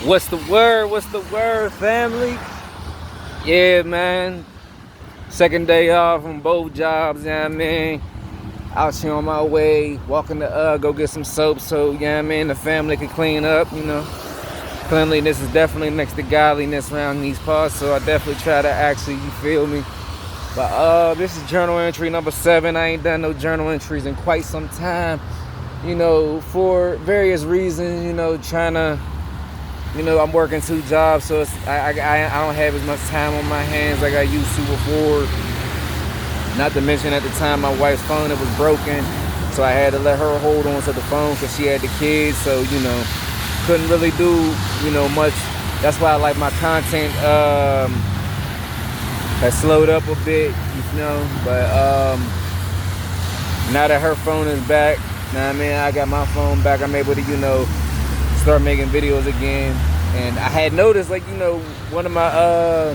What's the word? What's the word, family? Yeah, man. Second day off from both jobs, you know what I mean? Out here on my way, walking to go get some soap so, you know what I mean, the family can clean up, you know. Cleanliness is definitely next to godliness around these parts, so I definitely try to actually, you feel me? But this is journal entry number 7. I ain't done no journal entries in quite some time, you know, for various reasons, you know, trying to, you know, I'm working 2 jobs, so I don't have as much time on my hands like I used to before. Not to mention at the time my wife's phone, it was broken, so I had to let her hold on to the phone because she had the kids, so, you know, couldn't really do, you know, much. That's why I like my content has slowed up a bit, you know, but now that her phone is back, now I mean, I got my phone back, I'm able to, you know, start making videos again. And I had noticed, like, you know, one of my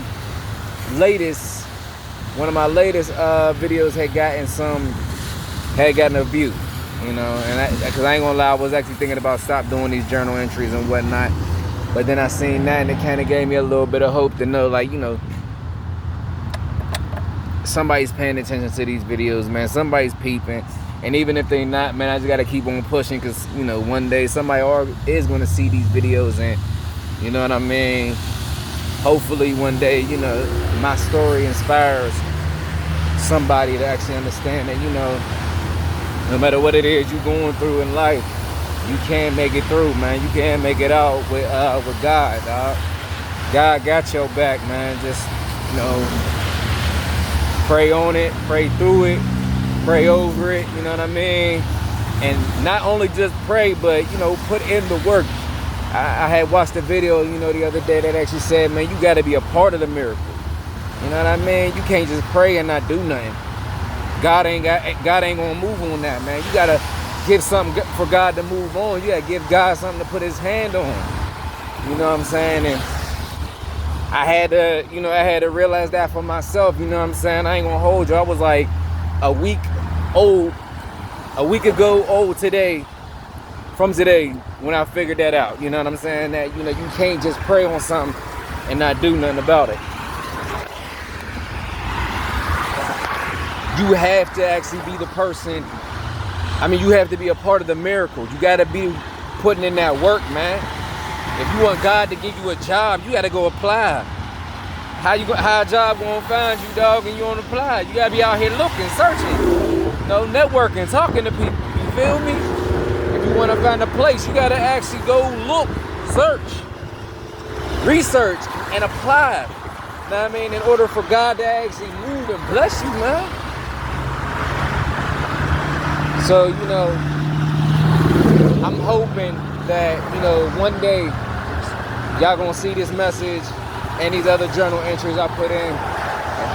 latest videos had gotten a view, you know, and because I ain't gonna lie, I was actually thinking about stop doing these journal entries and whatnot, but then I seen that and it kind of gave me a little bit of hope to know, like, you know, somebody's paying attention to these videos, man. Somebody's peeping. And even if they not, man, I just gotta keep on pushing, because, you know, one day somebody is gonna see these videos, and, you know what I mean, hopefully one day, you know, my story inspires somebody to actually understand that, you know, no matter what it is you're going through in life, you can make it through, man. You can make it out with God, dog. God got your back, man. Just, you know, pray on it, pray through it, pray over it, you know what I mean? And not only just pray, but, you know, put in the work. I had watched a video, you know, the other day that actually said, man, you got to be a part of the miracle. You know what I mean? You can't just pray and not do nothing. God ain't gonna move on that, man. You gotta give something for God to move on. You gotta give God something to put His hand on. You know what I'm saying? And I had to realize that for myself. You know what I'm saying? I ain't gonna hold you. I was like a week ago old today, from today, when I figured that out. You know what I'm saying? That, you know, you can't just pray on something and not do nothing about it. You have to actually be the person. I mean, you have to be a part of the miracle. You got to be putting in that work, man. If you want God to give you a job, you got to go apply. How a job gonna find you, dog, and you don't apply? You got to be out here looking, searching, you know, networking, talking to people. You feel me? If you want to find a place, you got to actually go look, search, research, and apply. You know what I mean? In order for God to actually move and bless you, man. So, you know, I'm hoping that, you know, one day y'all gonna see this message and these other journal entries I put in and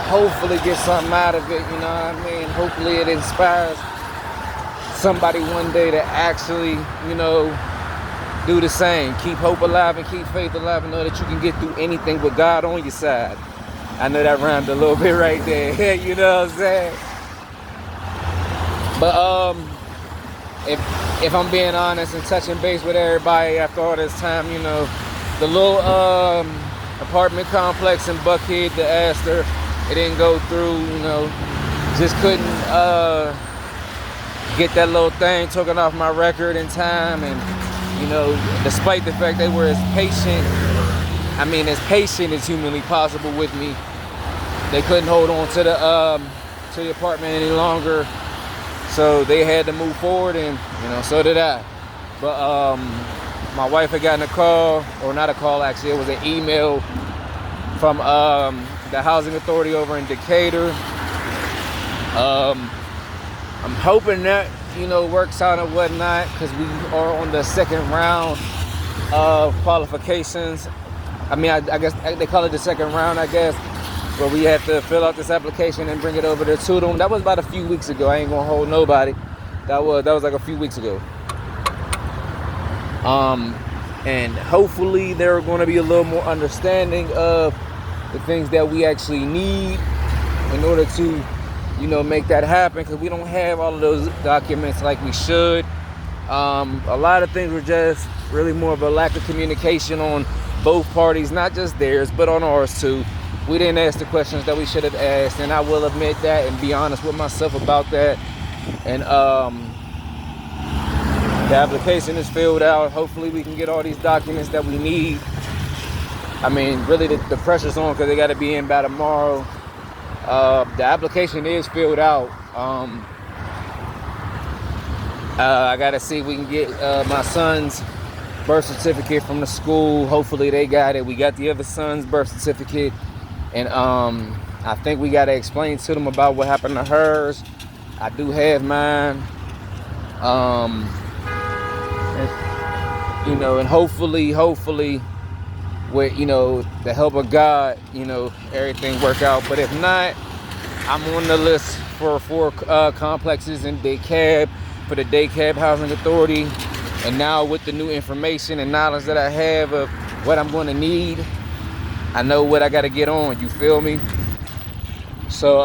hopefully get something out of it, you know what I mean? Hopefully it inspires somebody one day to actually, you know, do the same. Keep hope alive and keep faith alive, and know that you can get through anything with God on your side. I know that rhymed a little bit right there, you know what I'm saying? But if I'm being honest and touching base with everybody after all this time, you know, the little apartment complex in Buckhead, the Astor, it didn't go through, you know, just couldn't get that little thing taken off my record in time. And, you know, despite the fact they were as patient as humanly possible with me, they couldn't hold on to the apartment any longer. So they had to move forward, and, you know, so did I. But my wife had gotten a call, or not a call actually, it was an email from the housing authority over in Decatur. I'm hoping that, you know, works out and whatnot, because we are on the second round of qualifications. I mean, I guess they call it the second round, I guess. Where we had to fill out this application and bring it over to them. That was about a few weeks ago. I ain't gonna hold nobody. That was like a few weeks ago. And hopefully they're gonna be a little more understanding of the things that we actually need in order to, you know, make that happen, because we don't have all of those documents like we should. A lot of things were just really more of a lack of communication on both parties, not just theirs, but on ours too. We didn't ask the questions that we should have asked, and I will admit that and be honest with myself about that. And the application is filled out. Hopefully we can get all these documents that we need. I mean, really the pressure's on because they got to be in by tomorrow. The application is filled out. I got to see if we can get my son's birth certificate from the school. Hopefully they got it. We got the other son's birth certificate. And I think we got to explain to them about what happened to hers. I do have mine. And hopefully with, the help of God, everything work out. But if not, I'm on the list for 4 complexes in DeKalb for the DeKalb Housing Authority. And now with the new information and knowledge that I have of what I'm going to need, I know what I got to get on. You feel me? So,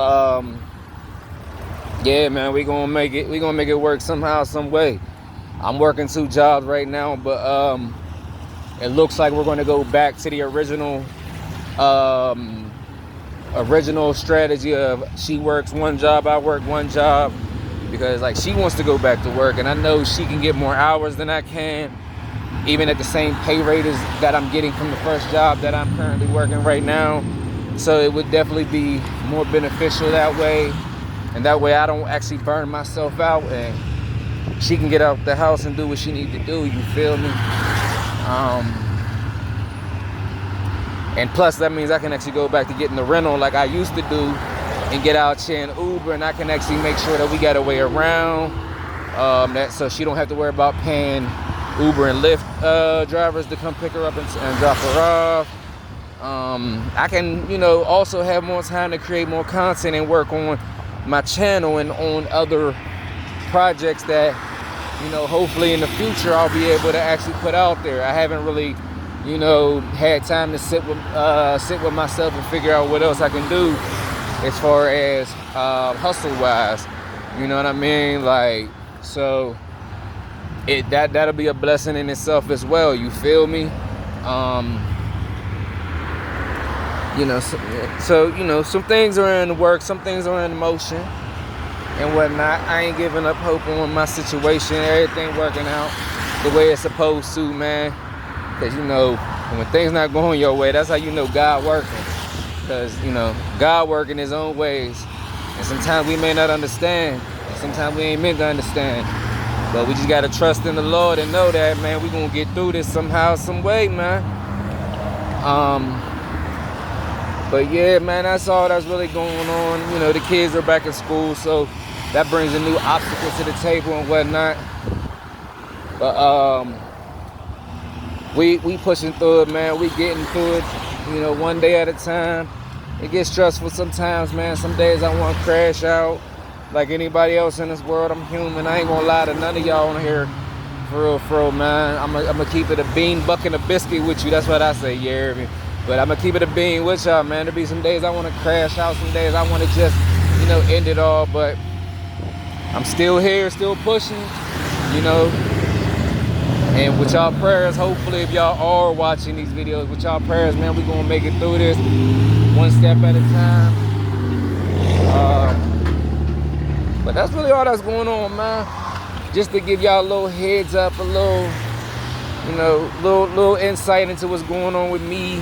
yeah, man, we gonna make it work somehow, some way. I'm working 2 jobs right now, but it looks like we're going to go back to the original strategy of she works 1 job, I work 1 job, because like she wants to go back to work, and I know she can get more hours than I can, even at the same pay rate as that I'm getting from the first job that I'm currently working right now. So it would definitely be more beneficial that way, and that way I don't actually burn myself out, and she can get out the house and do what she needs to do. You feel me? And plus that means I can actually go back to getting the rental like I used to do and get out here in Uber, and I can actually make sure that we got a way around that, so she don't have to worry about paying Uber and Lyft drivers to come pick her up and drop her off. I can, also have more time to create more content and work on my channel and on other projects that, hopefully in the future I'll be able to actually put out there. I haven't really, had time to sit with myself and figure out what else I can do as far as hustle wise. You know what I mean? Like, so that'll be a blessing in itself as well. You feel me? Some things are in the work, some things are in motion and whatnot. I ain't giving up hope on my situation. Everything working out the way it's supposed to, man. Because, when things not going your way, that's how you know God working. Because, God working his own ways. And sometimes we may not understand. And sometimes we ain't meant to understand. But we just got to trust in the Lord and know that, man, we going to get through this somehow, some way, man. But yeah, man, that's all that's really going on. The kids are back in school, so that brings a new obstacle to the table and whatnot. But we pushing through it, man. We getting through it, one day at a time. It gets stressful sometimes, man. Some days I want to crash out like anybody else in this world. I'm human. I ain't gonna lie to none of y'all on here. For real, man. I'm gonna keep it a bean, buck, and a biscuit with you. That's what I say, you hear me? But I'm gonna keep it a bean with y'all, man. There'll be some days I want to crash out. Some days I want to just, end it all. But I'm still here, still pushing, And with y'all prayers, hopefully, if y'all are watching these videos, with y'all prayers, man, we're gonna make it through this one step at a time. But that's really all that's going on, man. Just to give y'all a little heads up, a little, little insight into what's going on with me.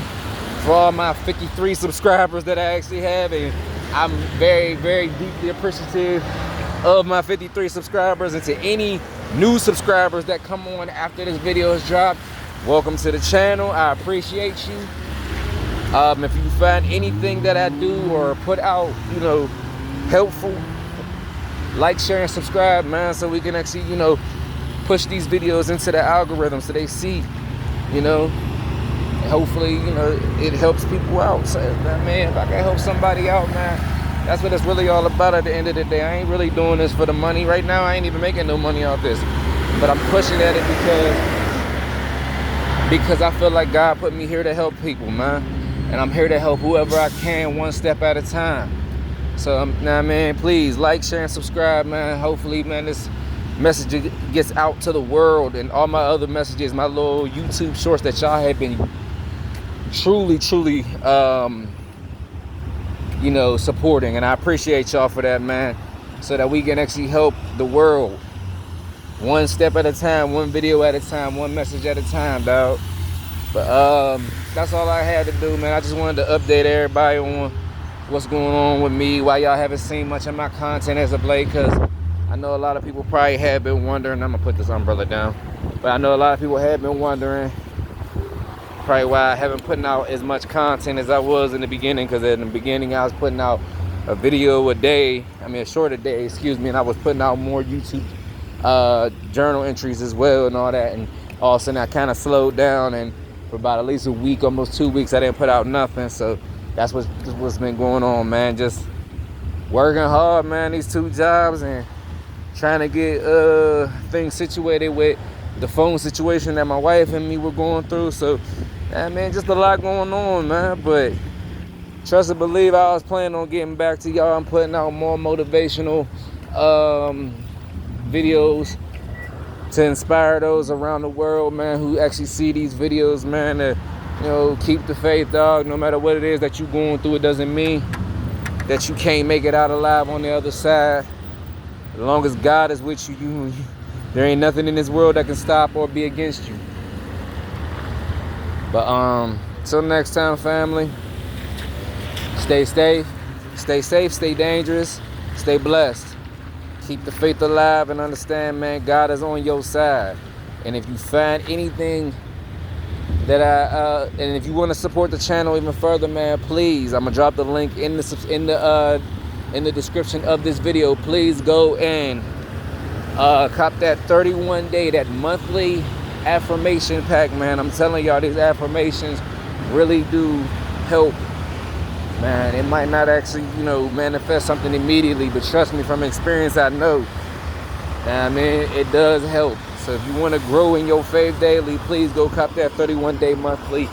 For all my 53 subscribers that I actually have, and I'm very, very deeply appreciative of my 53 subscribers, and to any new subscribers that come on after this video is dropped, welcome to the channel. I appreciate you. If you find anything that I do or put out, helpful, like, share, and subscribe, man, so we can actually, push these videos into the algorithm so they see, hopefully, it helps people out. So, man, if I can help somebody out, man, that's what it's really all about at the end of the day. I ain't really doing this for the money. Right now, I ain't even making no money off this. But I'm pushing at it because I feel like God put me here to help people, man. And I'm here to help whoever I can, one step at a time. So, man, please like, share, and subscribe, man. Hopefully, man, this message gets out to the world, and all my other messages, my little YouTube shorts that y'all have been truly, you know, supporting. And I appreciate y'all for that, man. So that we can actually help the world. One step at a time, one video at a time, one message at a time, dog. But that's all I had to do, man. I just wanted to update everybody on what's going on with me, why y'all haven't seen much of my content as of late, because I know a lot of people probably have been wondering. I'm gonna put this umbrella down, but I know a lot of people have been wondering probably why I haven't putting out as much content as I was in the beginning, because in the beginning I was putting out a video a day, a short a day, excuse me, and I was putting out more YouTube journal entries as well and all that, and all of a sudden I kind of slowed down, and for about at least a week, almost 2 weeks, I didn't put out nothing. So that's what's been going on, man. Just working hard, man, these 2 jobs, and trying to get things situated with the phone situation that my wife and me were going through. So man, just a lot going on, man. But trust and believe, I was planning on getting back to y'all. I'm putting out more motivational videos to inspire those around the world, man, who actually see these videos, man, to, you know, keep the faith, dog. No matter what it is that you're going through, it doesn't mean that you can't make it out alive on the other side. As long as God is with you, there ain't nothing in this world that can stop or be against you. But till next time, family, stay safe, stay dangerous, stay blessed. Keep the faith alive and understand, man, God is on your side. And if you find anything that and if you want to support the channel even further, man, please, I'm gonna drop the link in the description of this video. Please go and cop that 31-day, that monthly affirmation pack, man. I'm telling y'all, these affirmations really do help. Man, it might not actually, you know, manifest something immediately, but trust me, from experience, I know. It does help. So if you want to grow in your faith daily, please go cop that 31-day monthly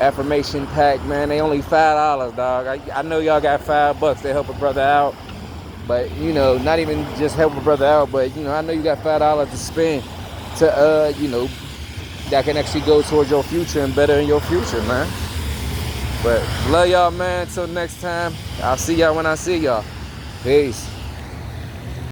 affirmation pack, man. They only $5, dog. I know y'all got $5 to help a brother out, but, you know, not even just help a brother out, but, you know, I know you got $5 to spend to, you know, that can actually go towards your future and better in your future, man. But love y'all, man. Until next time, I'll see y'all when I see y'all. Peace.